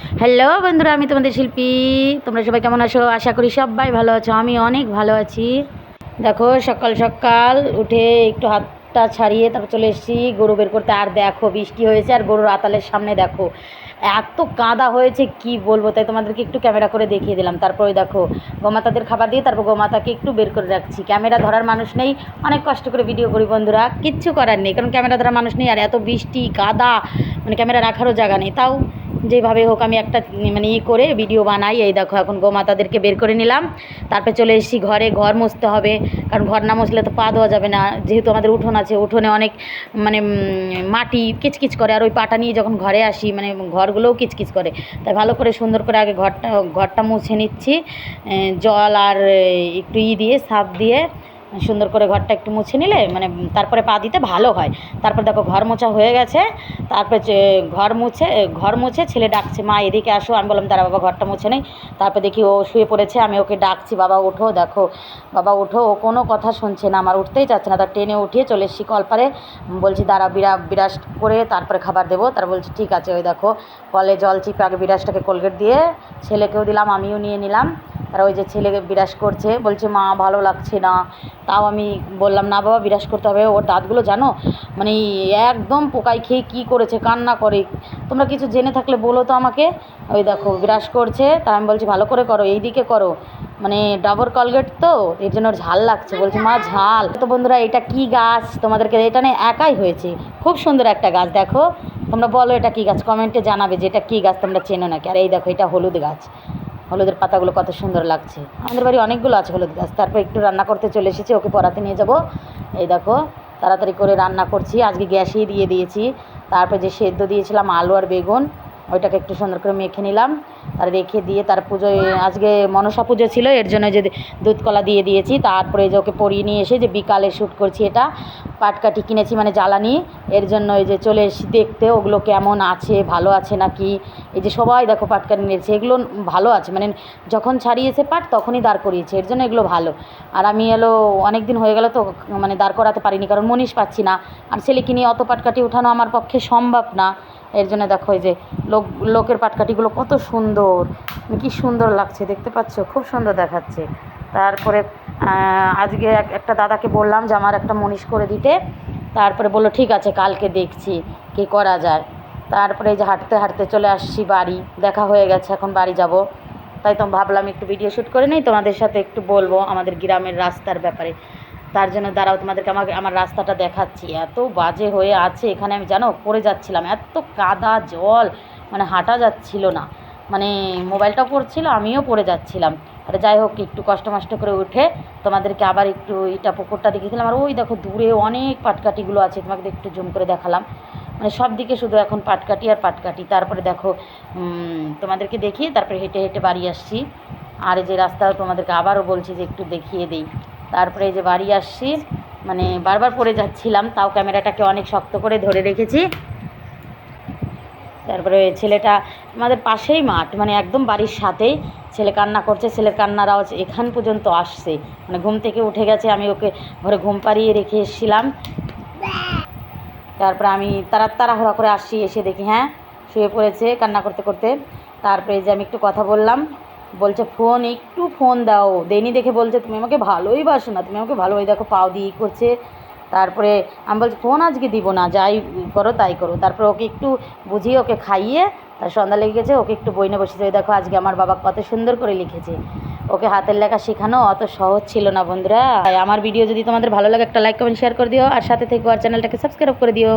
Hello বন্ধুরা, আমি তোমাদের শিল্পী। তোমরা সবাই কেমন আছো? আশা করি সবাই ভালো আছো। আমি অনেক ভালো আছি। দেখো, সকাল সকাল উঠে একটু হাতটা ছাড়িয়ে তারপর চলে এসেছি গরু বের করতে। আর দেখো, বৃষ্টি হয়েছে আর গরুর আতালের সামনে দেখো এত কাদা হয়েছে, কি বলবো। তাই তোমাদেরকে একটু ক্যামেরা করে দেখিয়ে দিলাম। তারপরে দেখো, গোমাতাদের খাবার দিয়ে তারপর গোমাতাকে একটু বের করে রাখছি। ক্যামেরা ধরার মানুষ নেই, অনেক কষ্ট করে ভিডিও করি বন্ধুরা, কিচ্ছু করার নেই, কারণ ক্যামেরা ধরার মানুষ নেই। আর এত বৃষ্টি কাদা, মানে ক্যামেরা রাখারও জায়গা নেই। তাও যেভাবে হোক আমি একটা মানে করে ভিডিও বানাই। এই দেখো, এখন গোমাতাদেরকে বের করে নিলাম। তারপরে চলে এসেছি ঘরে। ঘর মুছতে হবে, কারণ ঘর না মুছলে তো পা দেওয়া যাবে না। যেহেতু আমাদের উঠোন আছে, উঠোনে অনেক মানে মাটি কিচকিচ করে। আর ওই পাটা নিয়ে যখন ঘরে আসি, মানে ঘরগুলোও কিচকিচ করে। তাই ভালো করে সুন্দর করে আগে ঘরটা মুছে নিচ্ছি, জল আর একটু দিয়ে সার্ফ দিয়ে সুন্দর করে ঘরটা একটু মুছে নিলে মানে তারপরে পা দিতে ভালো হয়। তারপর দেখো, ঘর মোছা হয়ে গেছে। তারপরে ঘর মুছে ছেলে ডাকছে, মা এদিকে আসো। আমি বললাম দাঁড়া বাবা, ঘরটা মুছে নেই। তারপর দেখি ও শুয়ে পড়েছে, আমি ওকে ডাকছি, বাবা ওঠো। দেখো, বাবা ওঠো। ও কোনো কথা শুনছে না, আমার উঠতেই চাচ্ছে না। তার টেনে উঠিয়ে চলে এসেছি কলপারে। বলছি দাঁড়া, বিরাস করে তারপরে খাবার দেবো। তার বলছি ঠিক আছে। ওই দেখো, কলে জল চিপে আগে বিরাসটাকে কোলগেট দিয়ে ছেলেকেও দিলাম, আমিও নিয়ে নিলাম। আর ওই যে ছেলেকে বিরাস করছে, বলছে মা ভালো লাগছে না। তাও আমি বললাম না বাবা, বিরাস করতে হবে। ওর দাঁতগুলো জানো মানে একদম পোকায় খেয়ে কী করেছে, কান্না করে। তোমরা কিছু জেনে থাকলে বলো তো আমাকে। ওই দেখো, বিরাস করছে। তাই আমি বলছি ভালো করে করো, এই দিকে করো, মানে ডাবর কলগেট তো এর জন্য ঝাল লাগছে। বলছে মা ঝাল। তো বন্ধুরা, এটা কি গাছ তোমাদেরকে, এটা নিয়ে একাই হয়েছে, খুব সুন্দর একটা গাছ। দেখো, তোমরা বলো এটা কী গাছ, কমেন্টে জানাবে যে এটা কী গাছ, তোমরা চেনো নাকি। আর এই দেখো, এটা হলুদ গাছ। হলুদের পাতাগুলো কত সুন্দর লাগছে। আমাদের বাড়ি অনেকগুলো আছে হলুদ গাছ। তারপর একটু রান্না করতে চলে এসেছি, ওকে পড়াতে নিয়ে যাব। এই দেখো, তাড়াতাড়ি করে রান্না করছি, আজকে গ্যাসেই দিয়ে দিয়েছি। তারপর যে সেদ্ধ দিয়েছিলাম আলু আর বেগুন, ওইটাকে একটু সুন্দর করে মেখে নিলাম। আর রেখে দিয়ে তার পুজোয় আজকে মনসা পুজো ছিল, এর জন্য যে দুধ কলা দিয়ে দিয়েছি। তারপরে যে ওকে পরিয়ে নিয়ে এসে যে বিকালে শ্যুট করছি, এটা পাটকাঠি কিনেছি মানে জ্বালানি, এর জন্য এই যে চলে এসেছি দেখতে ওগুলো কেমন আছে, ভালো আছে নাকি। এই যে সবাই দেখো পাটকাঠি নিয়েছে, এগুলো ভালো আছে, মানে যখন ছাড়িয়েছে পাট তখনই দাঁড় করিয়েছে, এর জন্য এগুলো ভালো। আর আমি অনেক দিন হয়ে গেল তো মানে দাঁড় করাতে পারিনি, কারণ মনীষ পাচ্ছি না। আর ছেলেকে নিয়ে অত পাটকাঠি উঠানো আমার পক্ষে সম্ভব না। এর জন্য দেখো, এই যে লোকের পাটকাঠিগুলো কত সুন্দর, কি সুন্দর লাগছে, দেখতে পাচ্ছ, খুব সুন্দর দেখাচ্ছে। তারপরে আজকে একটা দাদাকে বললাম যে আমার একটা মনীষ করে দিতে। তারপরে বললো ঠিক আছে, কালকে দেখছি কী করা যায়। তারপরে এই যে হাঁটতে হাঁটতে চলে আসছি বাড়ি, দেখা হয়ে গেছে, এখন বাড়ি যাব। তাই তো ভাবলাম একটু ভিডিও শ্যুট করে নিই, তোমাদের সাথে একটু বলবো আমাদের গ্রামের রাস্তার ব্যাপারে। তার জন্য দাঁড়াও, তোমাদেরকে আমার রাস্তাটা দেখাচ্ছি। এত বাজে হয়ে আছে এখানে, আমি জানো পড়ে যাচ্ছিলাম, এত কাদা জল, মানে হাঁটা যাচ্ছিল না, মানে মোবাইলটাও পড়ছিল, আমিও পড়ে যাচ্ছিলাম। আর যাই হোক, একটু কষ্ট মষ্ট করে উঠে তোমাদেরকে আবার একটু এটা পুকুরটা দেখিয়েছিলাম। আর ওই দেখো দূরে অনেক পাটকাঠিগুলো আছে, তোমাকে একটু জুম করে দেখালাম। মানে সব দিকে শুধু এখন পাটকাঠি আর পাটকাঠি। তারপরে দেখো, তোমাদেরকে দেখিয়ে তারপরে হেঁটে হেঁটে বাড়ি আসছি। আর এই যে রাস্তা তোমাদেরকে আবারও বলছি যে একটু দেখিয়ে দিই। তারপরে এই যে বাড়ি আসছি, মানে বারবার পড়ে যাচ্ছিলাম, তাও ক্যামেরাটাকে অনেক শক্ত করে ধরে রেখেছি। তারপরে ছেলেটা, আমাদের পাশেই মাঠ, মানে একদম বাড়ির সাথেই। ছেলে কান্না করছে, ছেলের কান্নার আওয়াজ এখান পর্যন্ত আসছে, মানে ঘুম থেকে উঠে গেছে। আমি ওকে ঘরে ঘুম পাড়িয়ে রেখে এসেছিলাম। তারপরে আমি তাড়াহুড়া করে আসছি, এসে দেখি হ্যাঁ শুয়ে পড়েছে কান্না করতে করতে। তারপরে যে আমি একটু কথা বললাম, বলছে ফোন দাও, দেনি দেখে বলছে তুমি আমাকে ভালোই বাসো না, তুমি আমাকে ভালো। ওই দেখো পাও দিয়ে করছে। তারপরে আমি বলছি ফোন আজকে দিব না, যাই করো তাই করো। তারপরে ওকে একটু বুঝিয়ে ওকে খাইয়ে তার সন্ধ্যা লেগে গেছে, ওকে একটু বই নিয়ে বসেছে। ওই দেখো, আজকে আমার বাবা কত সুন্দর করে লিখেছে। ওকে হাতের লেখা শেখানো অত সহজ ছিল না বন্ধুরা। আমার ভিডিও যদি তোমাদের ভালো লাগে, একটা লাইক কমেন্ট শেয়ার করে দিও, আর সাথে থেকে আর চ্যানেলটাকে সাবস্ক্রাইব করে দিও।